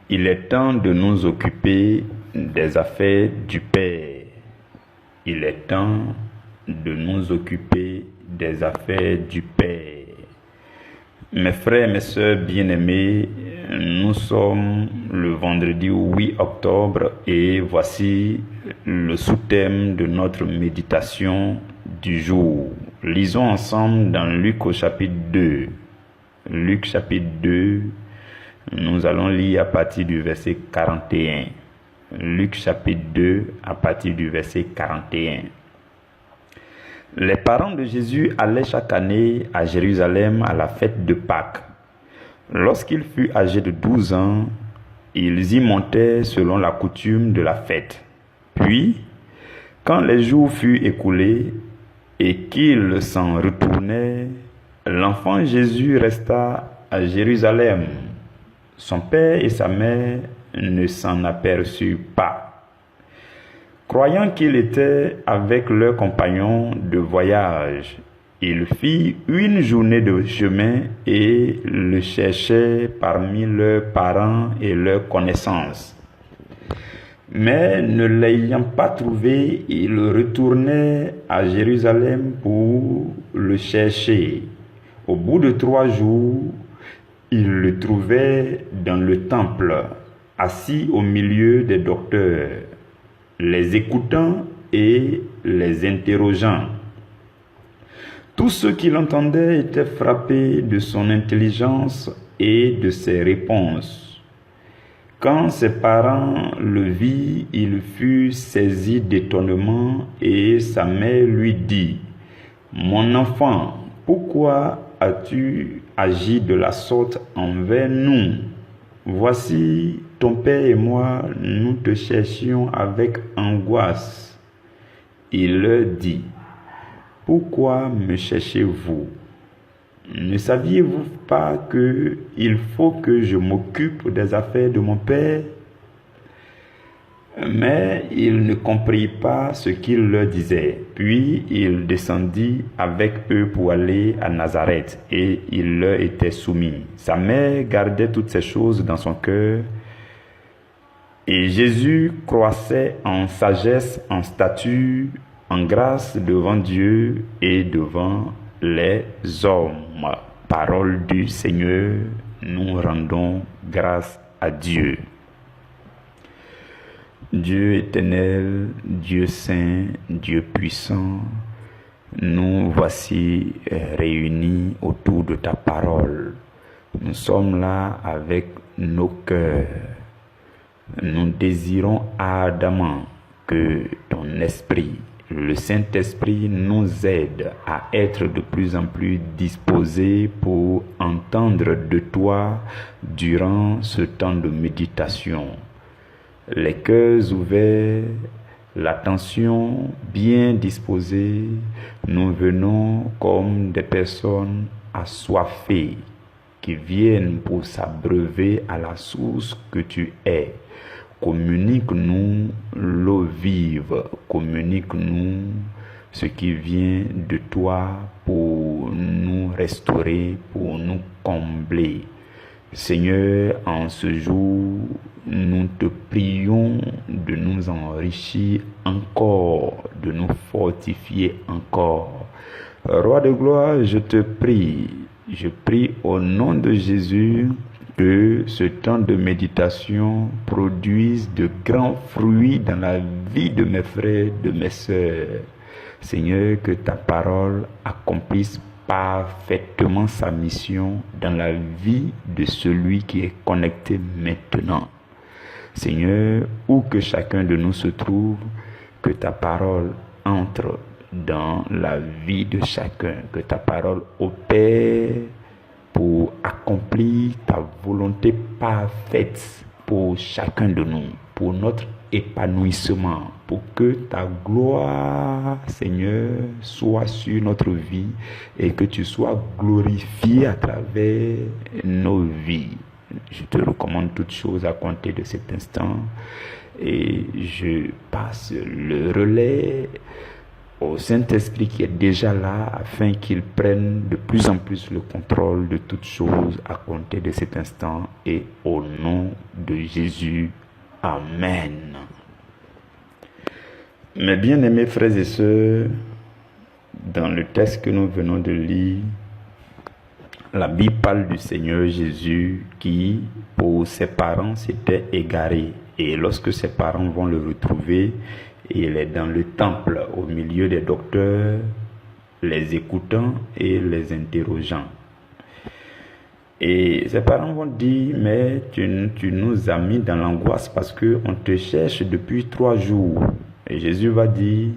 Il est temps de nous occuper des affaires du Père. Il est temps de nous occuper des affaires du Père. Mes frères et mes sœurs bien-aimés, nous sommes le vendredi 8 octobre et voici le sous-thème de notre méditation du jour. Lisons ensemble dans Luc au chapitre 2. Luc chapitre 2, nous allons lire à partir du verset 41. Luc chapitre 2 à partir du verset 41. Les parents de Jésus allaient chaque année à Jérusalem à la fête de Pâques. Lorsqu'il fut âgé de 12 ans, ils y montaient selon la coutume de la fête. Puis, quand les jours furent écoulés et qu'ils s'en retournaient, l'enfant Jésus resta à Jérusalem. Son père et sa mère ne s'en aperçurent pas. Croyant qu'il était avec leurs compagnons de voyage, ils firent une journée de chemin et le cherchaient parmi leurs parents et leurs connaissances. Mais ne l'ayant pas trouvé, ils retournaient à Jérusalem pour le chercher. Au bout de 3 jours, ils le trouvaient dans le temple, assis au milieu des docteurs, les écoutant et les interrogeant. Tous ceux qui l'entendaient étaient frappés de son intelligence et de ses réponses. Quand ses parents le virent, il fut saisi d'étonnement et sa mère lui dit : « Mon enfant, pourquoi as-tu agi de la sorte envers nous ? Voici, ton père et moi, nous te cherchions avec angoisse. » Il leur dit : « Pourquoi me cherchez-vous ? Ne saviez-vous pas qu'il faut que je m'occupe des affaires de mon père ? » Mais ils ne comprirent pas ce qu'il leur disait. Puis il descendit avec eux pour aller à Nazareth, et il leur était soumis. Sa mère gardait toutes ces choses dans son cœur, et Jésus croissait en sagesse, en stature, en grâce devant Dieu et devant les hommes. Parole du Seigneur, nous rendons grâce à Dieu. Dieu éternel, Dieu saint, Dieu puissant, nous voici réunis autour de ta parole. Nous sommes là avec nos cœurs. Nous désirons ardemment que ton esprit, le Saint-Esprit, nous aide à être de plus en plus disposés pour entendre de toi durant ce temps de méditation. Les cœurs ouverts, l'attention bien disposée, nous venons comme des personnes assoiffées qui viennent pour s'abreuver à la source que tu es. Communique-nous l'eau vive, communique-nous ce qui vient de toi pour nous restaurer, pour nous combler. Seigneur, en ce jour, nous te prions de nous enrichir encore, de nous fortifier encore. Roi de gloire, je prie au nom de Jésus que ce temps de méditation produise de grands fruits dans la vie de mes frères, de mes sœurs. Seigneur, que ta parole accomplisse parfaitement sa mission dans la vie de celui qui est connecté maintenant. Seigneur, où que chacun de nous se trouve, que ta parole entre dans la vie de chacun, que ta parole opère pour accomplir ta volonté parfaite pour chacun de nous, pour notre épanouissement, pour que ta gloire, Seigneur, soit sur notre vie et que tu sois glorifié à travers nos vies. Je te recommande toutes choses à compter de cet instant et je passe le relais au Saint-Esprit qui est déjà là afin qu'il prenne de plus en plus le contrôle de toutes choses à compter de cet instant et au nom de Jésus. Amen. Mes bien-aimés frères et sœurs, dans le texte que nous venons de lire, la Bible parle du Seigneur Jésus qui, pour ses parents, s'était égaré. Et lorsque ses parents vont le retrouver, il est dans le temple, au milieu des docteurs, les écoutant et les interrogeant. Et ses parents vont dire, mais tu nous as mis dans l'angoisse parce qu'on te cherche depuis 3 jours. Et Jésus va dire,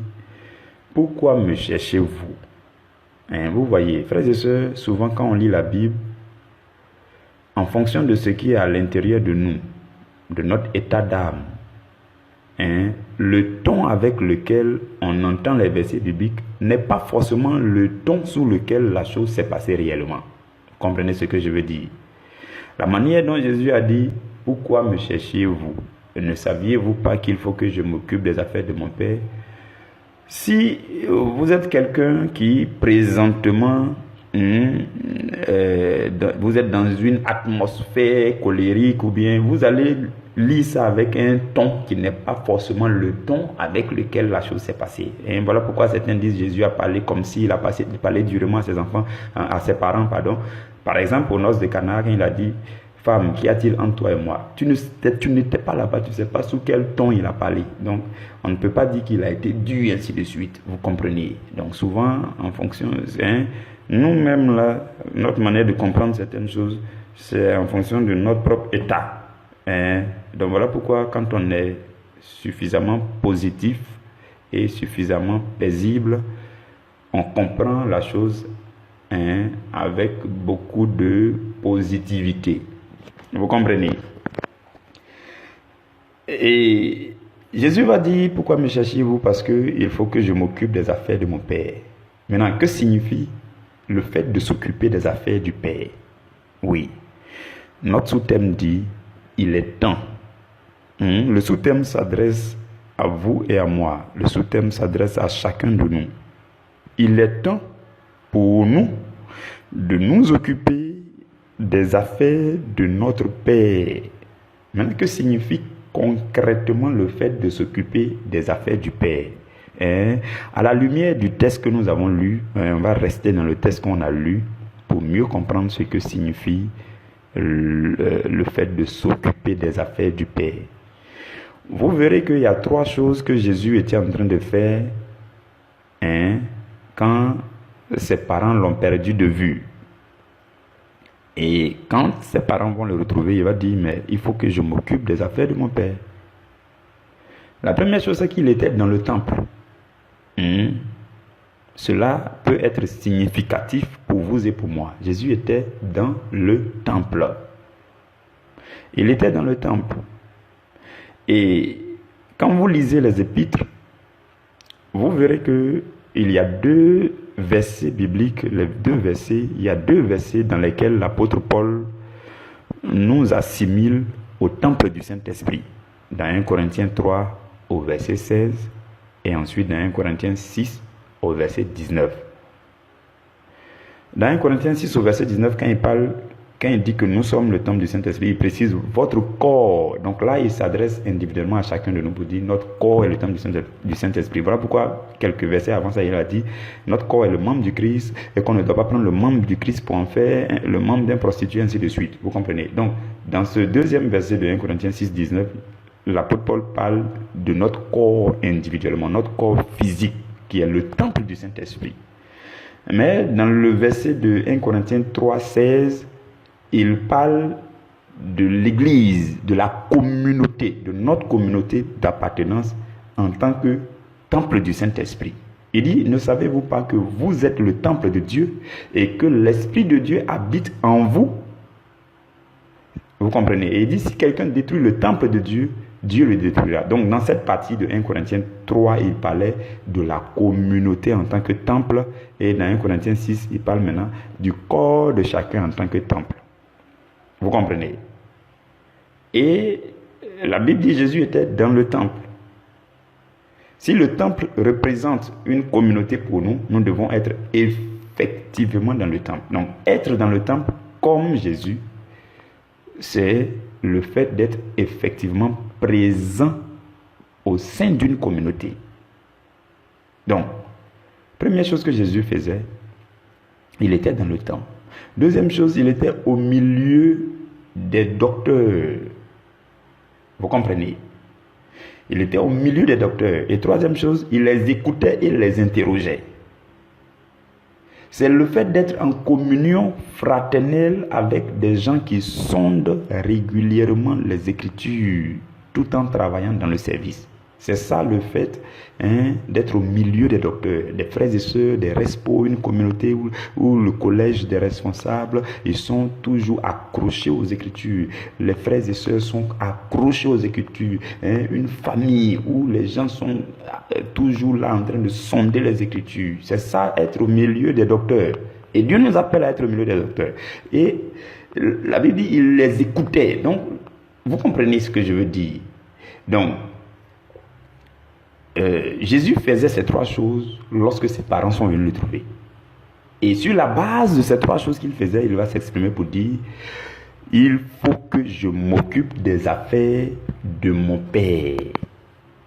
pourquoi me cherchez-vous? Vous voyez, frères et sœurs, souvent quand on lit la Bible, en fonction de ce qui est à l'intérieur de nous, de notre état d'âme, le ton avec lequel on entend les versets bibliques n'est pas forcément le ton sous lequel la chose s'est passée réellement. Comprenez ce que je veux dire? La manière dont Jésus a dit, pourquoi me cherchiez-vous? Ne saviez-vous pas qu'il faut que je m'occupe des affaires de mon Père? Si vous êtes quelqu'un qui présentement, vous êtes dans une atmosphère colérique ou bien vous allez lire ça avec un ton qui n'est pas forcément le ton avec lequel la chose s'est passée. Et voilà pourquoi certains disent Jésus a parlé comme s'il a parlé durement à ses enfants, à ses parents, pardon. Par exemple, aux noces de Cana, il a dit, femme, qu'y a-t-il entre toi et moi? Tu n'étais pas là-bas, tu ne sais pas sous quel ton il a parlé. Donc, on ne peut pas dire qu'il a été dur, ainsi de suite. Vous comprenez? Donc, souvent, en fonction, nous-mêmes, là, notre manière de comprendre certaines choses, c'est en fonction de notre propre état. Donc, voilà pourquoi, quand on est suffisamment positif et suffisamment paisible, on comprend la chose avec beaucoup de positivité. Vous comprenez? Et Jésus va dire, pourquoi me cherchez-vous? Parce qu'il faut que je m'occupe des affaires de mon Père. Maintenant, que signifie le fait de s'occuper des affaires du Père? Oui. Notre sous-thème dit, il est temps. Le sous-thème s'adresse à vous et à moi. Le sous-thème s'adresse à chacun de nous. Il est temps pour nous de nous occuper des affaires de notre Père. Maintenant, que signifie concrètement le fait de s'occuper des affaires du Père? À la lumière du texte que nous avons lu, on va rester dans le texte qu'on a lu pour mieux comprendre ce que signifie le fait de s'occuper des affaires du Père. Vous verrez qu'il y a 3 choses que Jésus était en train de faire quand ses parents l'ont perdu de vue. Et quand ses parents vont le retrouver, il va dire, mais il faut que je m'occupe des affaires de mon Père. La première chose, c'est qu'il était dans le temple. Cela peut être significatif pour vous et pour moi. Jésus était dans le temple. Il était dans le temple. Et quand vous lisez les épîtres, vous verrez qu'il y a 2 versets bibliques, il y a 2 versets dans lesquels l'apôtre Paul nous assimile au temple du Saint-Esprit. Dans 1 Corinthiens 3 au verset 16 et ensuite dans 1 Corinthiens 6 au verset 19. Dans 1 Corinthiens 6 au verset 19, quand il dit que nous sommes le temple du Saint-Esprit, il précise votre corps. Donc là, il s'adresse individuellement à chacun de nous pour dire notre corps est le temple du Saint-Esprit. Voilà pourquoi, quelques versets avant ça, il a dit notre corps est le membre du Christ et qu'on ne doit pas prendre le membre du Christ pour en faire le membre d'un prostitué, ainsi de suite. Vous comprenez? Donc, dans ce deuxième verset de 1 Corinthiens 6, 19, l'apôtre Paul parle de notre corps individuellement, notre corps physique, qui est le temple du Saint-Esprit. Mais dans le verset de 1 Corinthiens 3, 16, il parle de l'Église, de la communauté, de notre communauté d'appartenance en tant que temple du Saint-Esprit. Il dit, ne savez-vous pas que vous êtes le temple de Dieu et que l'Esprit de Dieu habite en vous? Vous comprenez? Et il dit, si quelqu'un détruit le temple de Dieu, Dieu le détruira. Donc dans cette partie de 1 Corinthiens 3, il parlait de la communauté en tant que temple. Et dans 1 Corinthiens 6, il parle maintenant du corps de chacun en tant que temple. Vous comprenez? Et la Bible dit que Jésus était dans le temple. Si le temple représente une communauté pour nous, nous devons être effectivement dans le temple. Donc être dans le temple comme Jésus, c'est le fait d'être effectivement présent au sein d'une communauté. Donc, première chose que Jésus faisait, il était dans le temps. Deuxième chose, il était au milieu des docteurs. Vous comprenez? Il était au milieu des docteurs. Et troisième chose, il les écoutait et les interrogeait. C'est le fait d'être en communion fraternelle avec des gens qui sondent régulièrement les Écritures tout en travaillant dans le service. C'est ça le fait d'être au milieu des docteurs, des frères et sœurs, des respos, une communauté où le collège des responsables, ils sont toujours accrochés aux Écritures. Les frères et sœurs sont accrochés aux Écritures. Une famille où les gens sont toujours là en train de sonder les Écritures. C'est ça, être au milieu des docteurs. Et Dieu nous appelle à être au milieu des docteurs. Et la Bible dit, il les écoutait. Donc, vous comprenez ce que je veux dire. Donc, Jésus faisait ces trois choses lorsque ses parents sont venus le trouver. Et sur la base de ces trois choses qu'il faisait, il va s'exprimer pour dire, il faut que je m'occupe des affaires de mon Père.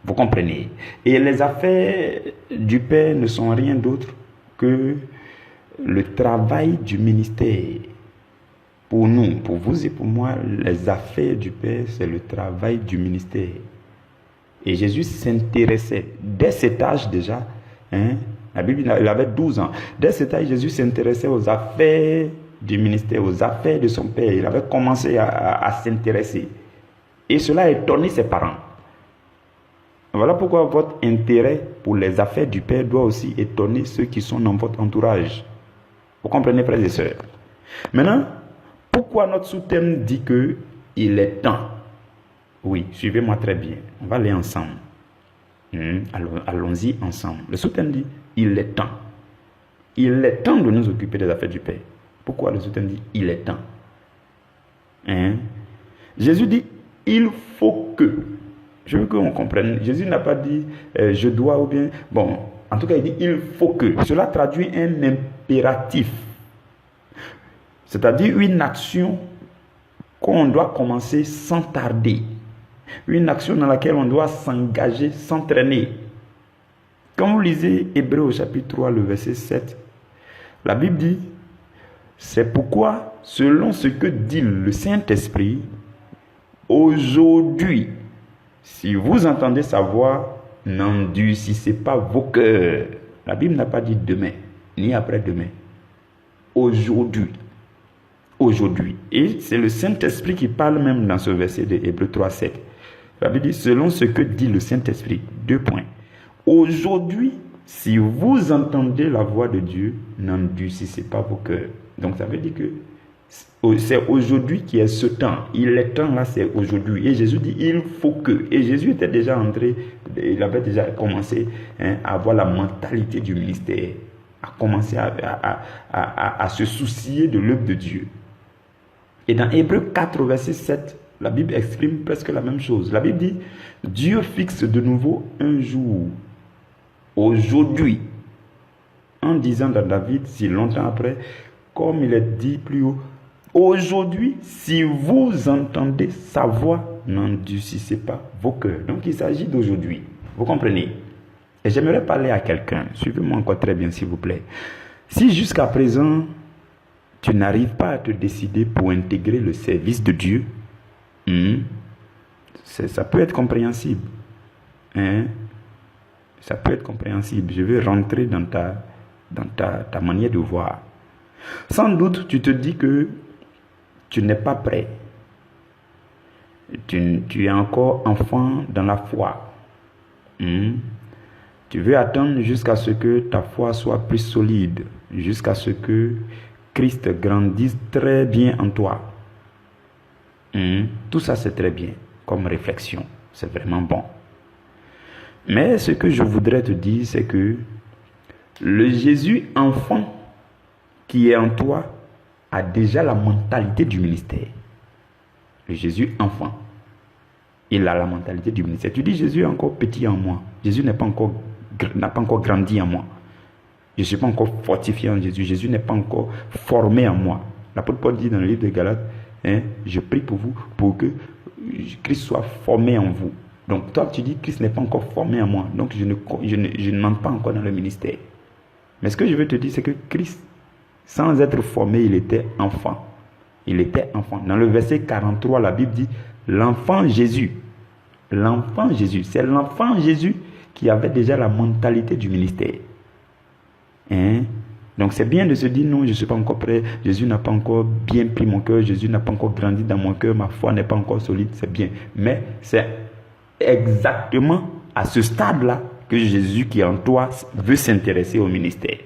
Vous comprenez? Et les affaires du Père ne sont rien d'autre que le travail du ministère. Pour nous, pour vous et pour moi, les affaires du Père, c'est le travail du ministère. Et Jésus s'intéressait, dès cet âge déjà, la Bible, il avait 12 ans. Dès cet âge, Jésus s'intéressait aux affaires du ministère, aux affaires de son Père. Il avait commencé à s'intéresser. Et cela a étonné ses parents. Voilà pourquoi votre intérêt pour les affaires du Père doit aussi étonner ceux qui sont dans votre entourage. Vous comprenez, frères et sœurs? Maintenant, pourquoi notre sous-thème dit qu'il est temps? Oui, suivez-moi très bien. On va aller ensemble. Allons-y ensemble. Le sous-thème dit, il est temps. Il est temps de nous occuper des affaires du Père. Pourquoi le sous-thème dit, il est temps? Jésus dit, il faut que. Je veux qu'on comprenne. Jésus n'a pas dit, je dois ou bien. Bon, en tout cas, il dit, il faut que. Cela traduit un impératif. C'est-à-dire une action qu'on doit commencer sans tarder. Une action dans laquelle on doit s'engager, s'entraîner. Quand vous lisez Hébreux au chapitre 3, le verset 7, la Bible dit, c'est pourquoi, selon ce que dit le Saint-Esprit, aujourd'hui, si vous entendez sa voix, n'endurcissez pas vos cœurs. La Bible n'a pas dit demain, ni après-demain. Aujourd'hui. Aujourd'hui. Et c'est le Saint-Esprit qui parle même dans ce verset de Hébreux 3, 7. La Bible dit, selon ce que dit le Saint-Esprit, 2 points. Aujourd'hui, si vous entendez la voix de Dieu, n'endurcissez pas vos cœurs. Donc ça veut dire que c'est aujourd'hui qui est ce temps. Il est temps là, c'est aujourd'hui. Et Jésus dit, il faut que. Et Jésus était déjà entré, il avait déjà commencé à avoir la mentalité du ministère, à commencer à se soucier de l'œuvre de Dieu. Et dans Hébreux 4, verset 7, la Bible exprime presque la même chose. La Bible dit, Dieu fixe de nouveau un jour, aujourd'hui, en disant dans David, si longtemps après, comme il est dit plus haut, aujourd'hui, si vous entendez sa voix, n'endurcissez pas vos cœurs. Donc il s'agit d'aujourd'hui. Vous comprenez? Et j'aimerais parler à quelqu'un. Suivez-moi encore très bien, s'il vous plaît. Si jusqu'à présent, tu n'arrives pas à te décider pour intégrer le service de Dieu, ça peut être compréhensible. Ça peut être compréhensible. Je vais rentrer dans ta manière de voir. Sans doute, tu te dis que tu n'es pas prêt. Tu es encore enfant dans la foi. Tu veux attendre jusqu'à ce que ta foi soit plus solide, jusqu'à ce que Christ grandisse très bien en toi. Tout ça, c'est très bien comme réflexion. C'est vraiment bon. Mais ce que je voudrais te dire, c'est que le Jésus enfant qui est en toi a déjà la mentalité du ministère. Le Jésus enfant, il a la mentalité du ministère. Tu dis, Jésus est encore petit en moi. Jésus n'a pas encore grandi en moi. Je ne suis pas encore fortifié en Jésus. Jésus n'est pas encore formé en moi. L'apôtre Paul dit dans le livre de Galates, Je prie pour vous, pour que Christ soit formé en vous. Donc toi, tu dis, Christ n'est pas encore formé en moi. Donc je n'entre pas encore dans le ministère. Mais ce que je veux te dire, c'est que Christ, sans être formé, il était enfant. Il était enfant. Dans le verset 43, la Bible dit, l'enfant Jésus. L'enfant Jésus. C'est l'enfant Jésus qui avait déjà la mentalité du ministère. Donc c'est bien de se dire, non, je ne suis pas encore prêt. Jésus n'a pas encore bien pris mon cœur. Jésus n'a pas encore grandi dans mon cœur. Ma foi n'est pas encore solide. C'est bien. Mais c'est exactement à ce stade-là que Jésus qui est en toi veut s'intéresser au ministère.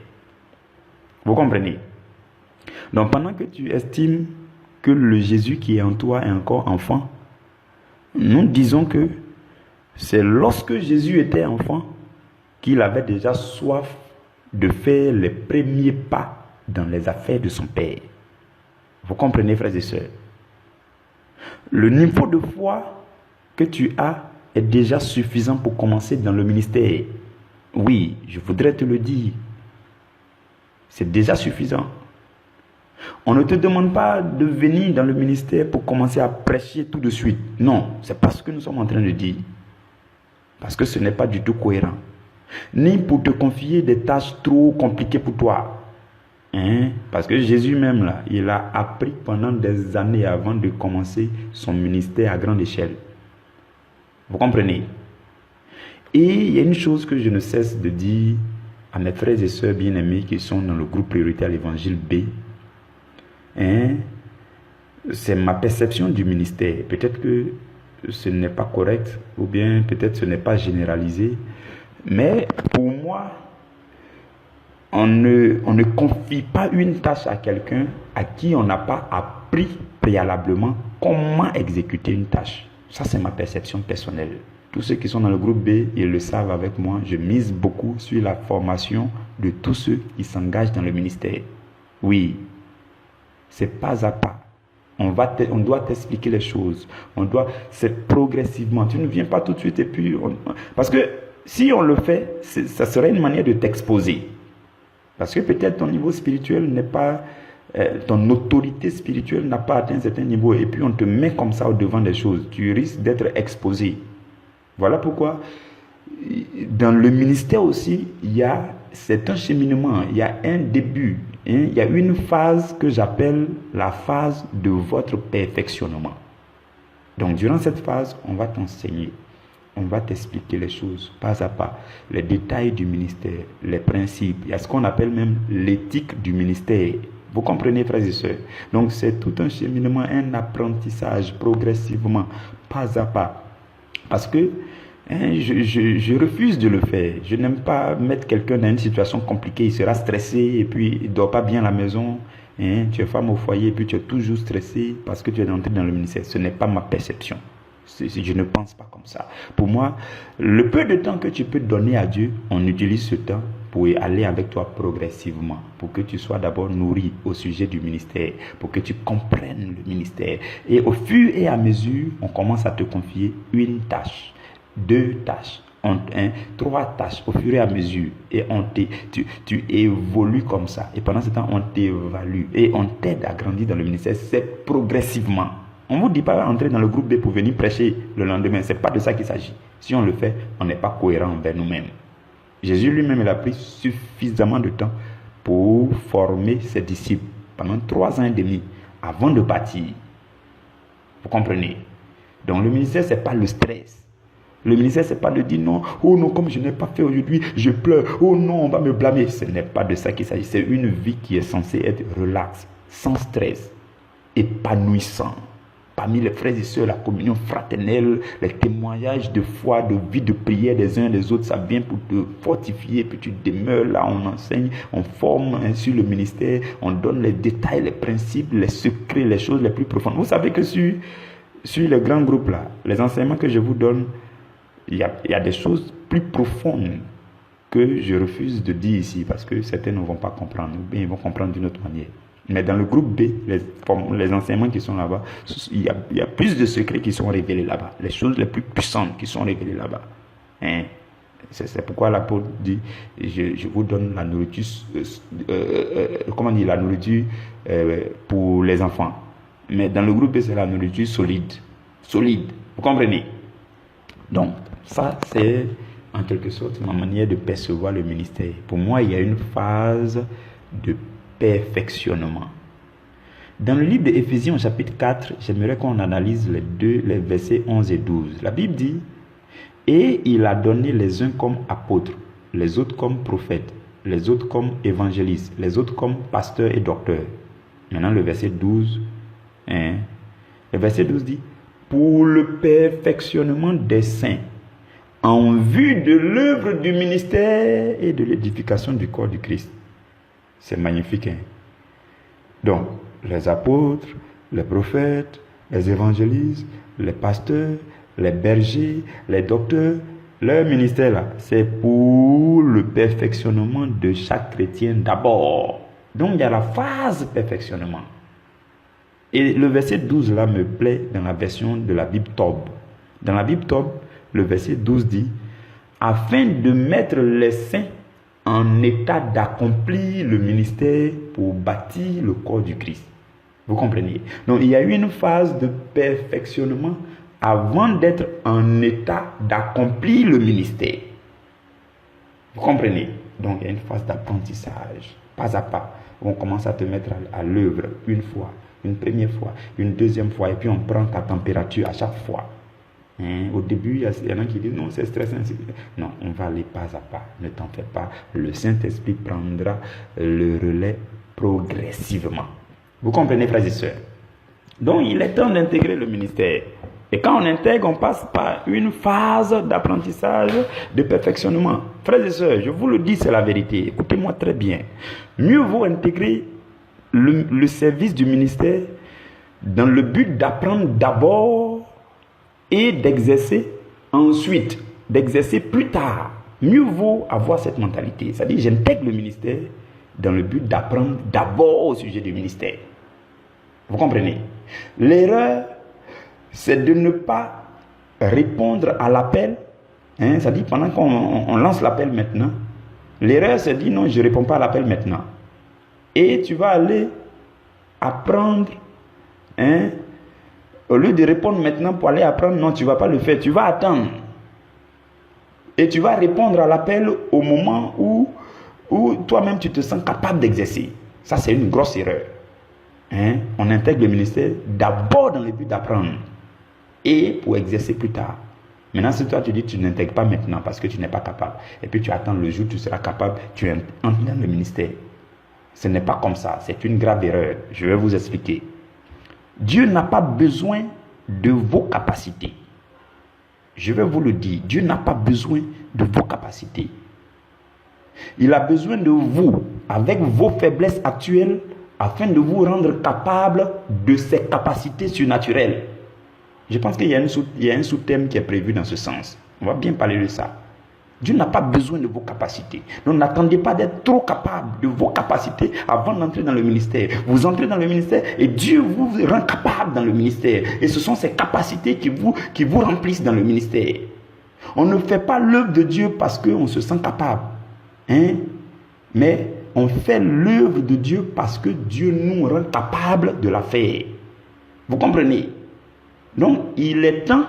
Vous comprenez? Donc pendant que tu estimes que le Jésus qui est en toi est encore enfant, nous disons que c'est lorsque Jésus était enfant qu'il avait déjà soif de faire les premiers pas dans les affaires de son Père. Vous comprenez, frères et sœurs? Le niveau de foi que tu as est déjà suffisant pour commencer dans le ministère. Oui, je voudrais te le dire. C'est déjà suffisant. On ne te demande pas de venir dans le ministère pour commencer à prêcher tout de suite. Non, c'est pas ce que nous sommes en train de dire. Parce que ce n'est pas du tout cohérent. Ni pour te confier des tâches trop compliquées pour toi. Parce que Jésus même, là, il a appris pendant des années avant de commencer son ministère à grande échelle. Vous comprenez? Et il y a une chose que je ne cesse de dire à mes frères et sœurs bien-aimés qui sont dans le groupe prioritaire à l'évangile B. C'est ma perception du ministère. Peut-être que ce n'est pas correct ou bien peut-être ce n'est pas généralisé. Mais pour moi, on ne confie pas une tâche à quelqu'un à qui on n'a pas appris préalablement comment exécuter une tâche. Ça, c'est ma perception personnelle. Tous ceux qui sont dans le groupe B, ils le savent avec moi. Je mise beaucoup sur la formation de tous ceux qui s'engagent dans le ministère. Oui, c'est pas à pas. On doit t'expliquer les choses. C'est progressivement. Tu ne viens pas tout de suite et puis... Parce que si on le fait, ça serait une manière de t'exposer. Parce que peut-être ton niveau spirituel n'est pas... ton autorité spirituelle n'a pas atteint un certain niveau et puis on te met comme ça au devant des choses. Tu risques d'être exposé. Voilà pourquoi dans le ministère aussi, c'est un cheminement, il y a un début, il y a une phase que j'appelle la phase de votre perfectionnement. Donc durant cette phase, on va t'enseigner, on va t'expliquer les choses pas à pas, les détails du ministère, les principes. Il y a ce qu'on appelle même l'éthique du ministère. Vous comprenez, frères et sœurs? Donc c'est tout un cheminement, un apprentissage progressivement, pas à pas. Parce que je refuse de le faire. Je n'aime pas mettre quelqu'un dans une situation compliquée. Il sera stressé et puis il ne dort pas bien à la maison. Tu es femme au foyer et puis tu es toujours stressé parce que tu es entré dans le ministère. Ce n'est pas ma perception. Je ne pense pas comme ça. Pour moi, le peu de temps que tu peux donner à Dieu, on utilise ce temps pour aller avec toi progressivement, pour que tu sois d'abord nourri au sujet du ministère, pour que tu comprennes le ministère. Et au fur et à mesure, on commence à te confier une tâche, 2 tâches, 3 tâches au fur et à mesure. Et tu évolues comme ça. Et pendant ce temps, on t'évalue et on t'aide à grandir dans le ministère. C'est progressivement. On ne vous dit pas entrer dans le groupe B pour venir prêcher le lendemain. Ce n'est pas de ça qu'il s'agit. Si on le fait, on n'est pas cohérent envers nous-mêmes. Jésus lui-même, il a pris suffisamment de temps pour former ses disciples pendant 3 ans et demi avant de partir. Vous comprenez? Donc le ministère, ce n'est pas le stress. Le ministère, ce n'est pas de dire non, oh non, comme je n'ai pas fait aujourd'hui, je pleure, oh non, on va me blâmer. Ce n'est pas de ça qu'il s'agit. C'est une vie qui est censée être relaxe, sans stress, épanouissant. Parmi les frères et sœurs, la communion fraternelle, les témoignages de foi, de vie, de prière des uns et des autres, ça vient pour te fortifier, puis tu demeures là, on enseigne, on forme sur le ministère, on donne les détails, les principes, les secrets, les choses les plus profondes. Vous savez que sur les grands groupes là, les enseignements que je vous donne, il y a des choses plus profondes que je refuse de dire ici, parce que certains ne vont pas comprendre, ou bien ils vont comprendre d'une autre manière. Mais dans le groupe B, les enseignements qui sont là-bas, il y a plus de secrets qui sont révélés là-bas. Les choses les plus puissantes qui sont révélées là-bas. C'est pourquoi l'apôtre dit, je vous donne la nourriture, la nourriture pour les enfants. Mais dans le groupe B, c'est la nourriture solide. Solide. Vous comprenez? Donc, ça, c'est en quelque sorte ma manière de percevoir le ministère. Pour moi, il y a une phase de perfectionnement. Dans le livre d'Éphésiens, chapitre 4, j'aimerais qu'on analyse les versets 11 et 12. La Bible dit, « Et il a donné les uns comme apôtres, les autres comme prophètes, les autres comme évangélistes, les autres comme pasteurs et docteurs. » Maintenant, le verset 12. Le verset 12 dit, « Pour le perfectionnement des saints, en vue de l'œuvre du ministère et de l'édification du corps du Christ. » C'est magnifique, hein? Donc, les apôtres, les prophètes, les évangélistes, les pasteurs, les bergers, les docteurs, leur ministère là, c'est pour le perfectionnement de chaque chrétien d'abord. Donc, il y a la phase perfectionnement. Et le verset 12 là me plaît dans la version de la Bible Tob. Dans la Bible Tob, le verset 12 dit, afin de mettre les saints en état d'accomplir le ministère pour bâtir le corps du Christ. Vous comprenez? Donc, il y a eu une phase de perfectionnement avant d'être en état d'accomplir le ministère. Vous comprenez? Donc, il y a une phase d'apprentissage, pas à pas. On commence à te mettre à l'œuvre une fois, une première fois, une deuxième fois, et puis on prend ta température à chaque fois. Au début, il y en a qui disent non, c'est stressant. Non, on va aller pas à pas. Ne t'en fais pas. Le Saint-Esprit prendra le relais progressivement. Vous comprenez, frères et sœurs? Donc, il est temps d'intégrer le ministère. Et quand on intègre, on passe par une phase d'apprentissage, de perfectionnement. Frères et sœurs, je vous le dis, c'est la vérité. Écoutez-moi très bien. Mieux vaut intégrer le service du ministère dans le but d'apprendre d'abord et d'exercer ensuite, d'exercer plus tard. Mieux vaut avoir cette mentalité. C'est-à-dire, j'intègre le ministère dans le but d'apprendre d'abord au sujet du ministère. Vous comprenez? L'erreur, c'est de ne pas répondre à l'appel. C'est-à-dire, pendant qu'on lance l'appel maintenant, l'erreur, c'est de dire non, je ne réponds pas à l'appel maintenant. Et tu vas aller apprendre, au lieu de répondre maintenant pour aller apprendre, non, tu ne vas pas le faire, tu vas attendre. Et tu vas répondre à l'appel au moment où toi-même tu te sens capable d'exercer. Ça, c'est une grosse erreur. On intègre le ministère d'abord dans le but d'apprendre et pour exercer plus tard. Maintenant, si toi tu dis que tu n'intègres pas maintenant parce que tu n'es pas capable, et puis tu attends le jour où tu seras capable, tu entres dans le ministère. Ce n'est pas comme ça, c'est une grave erreur. Je vais vous expliquer. Dieu n'a pas besoin de vos capacités. Je vais vous le dire, Dieu n'a pas besoin de vos capacités. Il a besoin de vous, avec vos faiblesses actuelles, afin de vous rendre capable de ses capacités surnaturelles. Je pense qu'il y a un sous-thème qui est prévu dans ce sens. On va bien parler de ça. Dieu n'a pas besoin de vos capacités. Donc n'attendez pas d'être trop capable de vos capacités avant d'entrer dans le ministère. Vous entrez dans le ministère et Dieu vous rend capable dans le ministère. Et ce sont ces capacités qui vous remplissent dans le ministère. On ne fait pas l'œuvre de Dieu parce qu'on se sent capable. Mais on fait l'œuvre de Dieu parce que Dieu nous rend capable de la faire. Vous comprenez? Donc, il est temps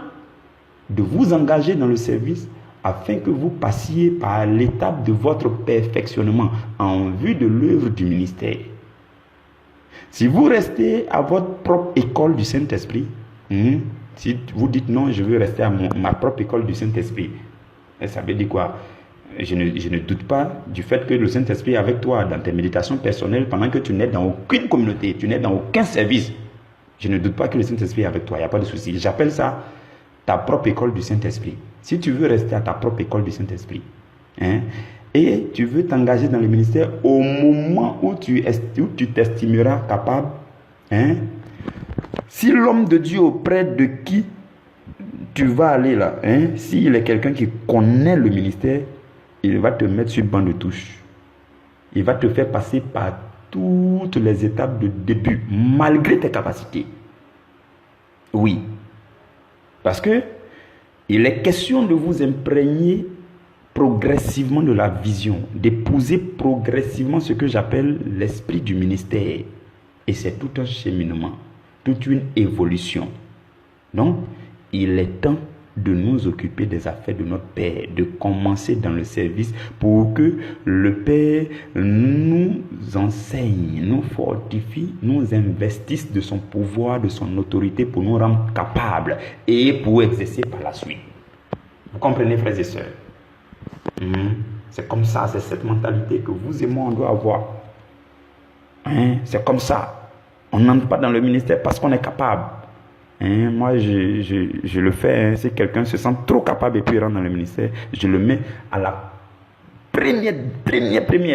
de vous engager dans le service afin que vous passiez par l'étape de votre perfectionnement en vue de l'œuvre du ministère. Si vous restez à votre propre école du Saint-Esprit, si vous dites non, je veux rester à ma propre école du Saint-Esprit, ça veut dire quoi? Je ne doute pas du fait que le Saint-Esprit est avec toi dans tes méditations personnelles pendant que tu n'es dans aucune communauté, tu n'es dans aucun service. Je ne doute pas que le Saint-Esprit est avec toi, il n'y a pas de souci. J'appelle ça ta propre école du Saint-Esprit. Si tu veux rester à ta propre école du Saint-Esprit, et tu veux t'engager dans le ministère au moment où tu t'estimeras capable, si l'homme de Dieu auprès de qui tu vas aller là, s'il est quelqu'un qui connaît le ministère, il va te mettre sur le banc de touche. Il va te faire passer par toutes les étapes de début, malgré tes capacités. Oui. Parce que il est question de vous imprégner progressivement de la vision, d'épouser progressivement ce que j'appelle l'esprit du ministère. Et c'est tout un cheminement. toute une évolution. Donc, il est temps de nous occuper des affaires de notre Père, de commencer dans le service pour que le Père nous enseigne, nous fortifie, nous investisse de son pouvoir, de son autorité pour nous rendre capables et pour exercer par la suite. Vous comprenez, frères et sœurs? C'est comme ça, c'est cette mentalité que vous et moi on doit avoir. C'est comme ça. On n'entre pas dans le ministère parce qu'on est capable. Moi, je le fais. Si quelqu'un se sent trop capable et puis rentre dans le ministère, je le mets à la première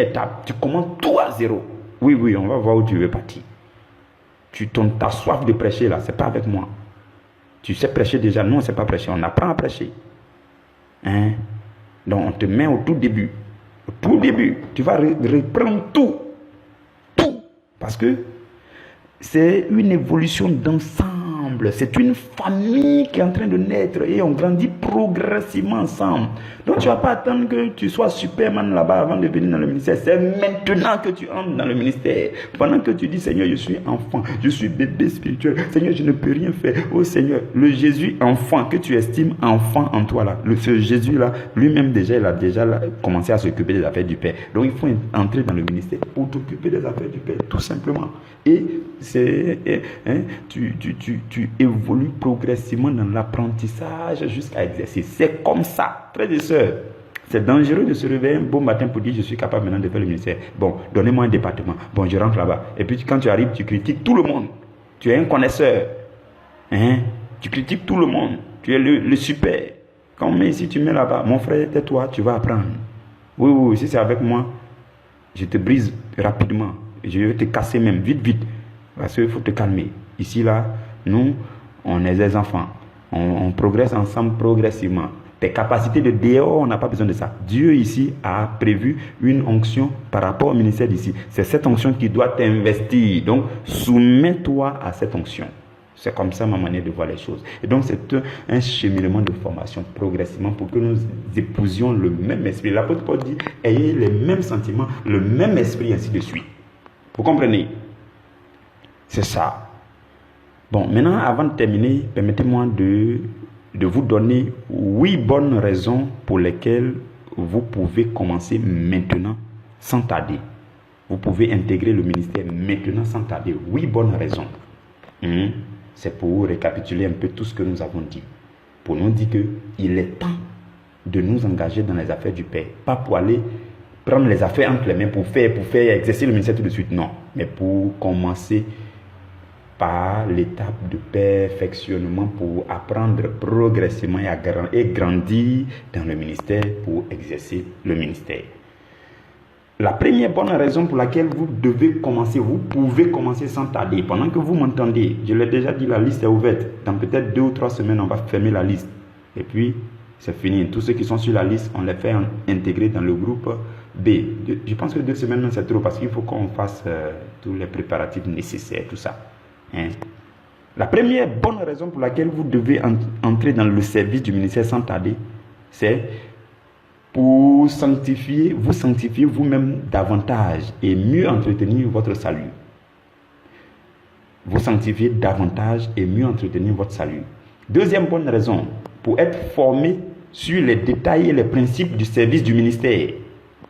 étape. Tu commences tout à zéro. Oui, on va voir où tu veux partir. Ta soif de prêcher là, c'est pas avec moi. Tu sais prêcher déjà. Nous, on ne sait pas prêcher. On apprend à prêcher. Donc, on te met au tout début. Au tout début, tu vas reprendre tout. Tout. Parce que c'est une évolution d'ensemble. C'est une famille qui est en train de naître et on grandit progressivement ensemble. Donc, tu ne vas pas attendre que tu sois Superman là-bas avant de venir dans le ministère. C'est maintenant que tu entres dans le ministère. Pendant que tu dis, Seigneur, je suis enfant, je suis bébé spirituel. Seigneur, je ne peux rien faire. Oh Seigneur, le Jésus enfant que tu estimes enfant en toi là, ce Jésus-là, lui-même déjà, il a déjà commencé à s'occuper des affaires du Père. Donc, il faut entrer dans le ministère pour t'occuper des affaires du Père, tout simplement. Et tu évolues progressivement dans l'apprentissage jusqu'à exercer. C'est comme ça, frères et sœurs. C'est dangereux de se réveiller un beau matin pour dire je suis capable maintenant de faire le ministère. Bon, donnez-moi un département. Bon, je rentre là-bas. Et puis quand tu arrives, tu critiques tout le monde. Tu es un connaisseur. Tu critiques tout le monde. Tu es le super. Comme si tu mets là-bas, mon frère, tais-toi, tu vas apprendre. Oui, si c'est avec moi, je te brise rapidement. Je vais te casser même, vite. Parce qu'il faut te calmer. Ici, là, nous, on est des enfants. On progresse ensemble progressivement. Tes capacités de dehors, on n'a pas besoin de ça. Dieu ici a prévu une onction par rapport au ministère d'ici. C'est cette onction qui doit t'investir. Donc, soumets-toi à cette onction. C'est comme ça ma manière de voir les choses. Et donc, c'est un cheminement de formation progressivement pour que nous épousions le même esprit. L'apôtre Paul dit, ayez les mêmes sentiments, le même esprit, ainsi de suite. Vous comprenez? C'est ça. Bon, maintenant, avant de terminer, permettez-moi de vous donner 8 bonnes raisons pour lesquelles vous pouvez commencer maintenant sans tarder. Vous pouvez intégrer le ministère maintenant sans tarder. 8 bonnes raisons. C'est pour récapituler un peu tout ce que nous avons dit. Pour nous dire qu'il est temps de nous engager dans les affaires du Père. Pas pour aller prendre les affaires entre les mains pour faire exercer le ministère tout de suite. Non, mais pour commencer par l'étape de perfectionnement pour apprendre progressivement et grandir dans le ministère pour exercer le ministère. La première bonne raison pour laquelle vous devez commencer, vous pouvez commencer sans tarder. Pendant que vous m'entendez, je l'ai déjà dit, la liste est ouverte. Dans peut-être 2 ou 3 semaines, on va fermer la liste. Et puis, c'est fini. Tous ceux qui sont sur la liste, on les fait intégrer dans le groupe B. Je pense que 2 semaines, c'est trop parce qu'il faut qu'on fasse tous les préparatifs nécessaires, tout ça. La première bonne raison pour laquelle vous devez entrer dans le service du ministère sans tarder, c'est pour vous sanctifier vous-même davantage et mieux entretenir votre salut. Vous sanctifier davantage et mieux entretenir votre salut. Deuxième bonne raison, pour être formé sur les détails et les principes du service du ministère.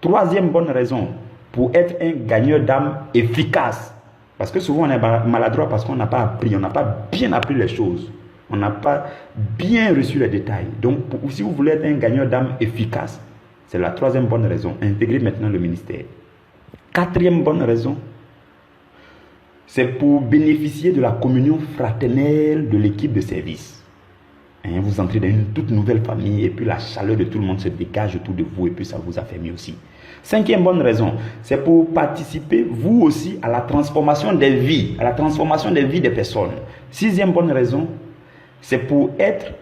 Troisième bonne raison, pour être un gagneur d'âme efficace. Parce que souvent on est maladroit parce qu'on n'a pas appris, on n'a pas bien appris les choses. On n'a pas bien reçu les détails. Donc, si vous voulez être un gagneur d'âme efficace, c'est la troisième bonne raison. Intégrez maintenant le ministère. Quatrième bonne raison, c'est pour bénéficier de la communion fraternelle de l'équipe de service. Vous entrez dans une toute nouvelle famille et puis la chaleur de tout le monde se dégage autour de vous et puis ça vous affermit aussi. Cinquième bonne raison, c'est pour participer vous aussi à la transformation des vies, des personnes. Sixième bonne raison, c'est pour être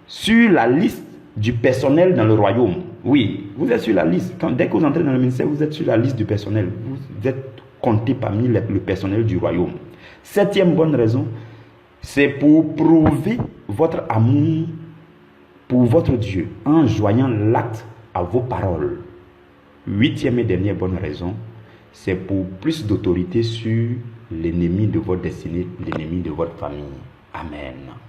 sur la liste du personnel dans le royaume. Oui, vous êtes sur la liste. Dès que vous entrez dans le ministère, vous êtes sur la liste du personnel. Vous êtes compté parmi le personnel du royaume. Septième bonne raison, c'est pour prouver votre amour pour votre Dieu en joignant l'acte à vos paroles. Huitième et dernière bonne raison, c'est pour plus d'autorité sur l'ennemi de votre destinée, l'ennemi de votre famille. Amen.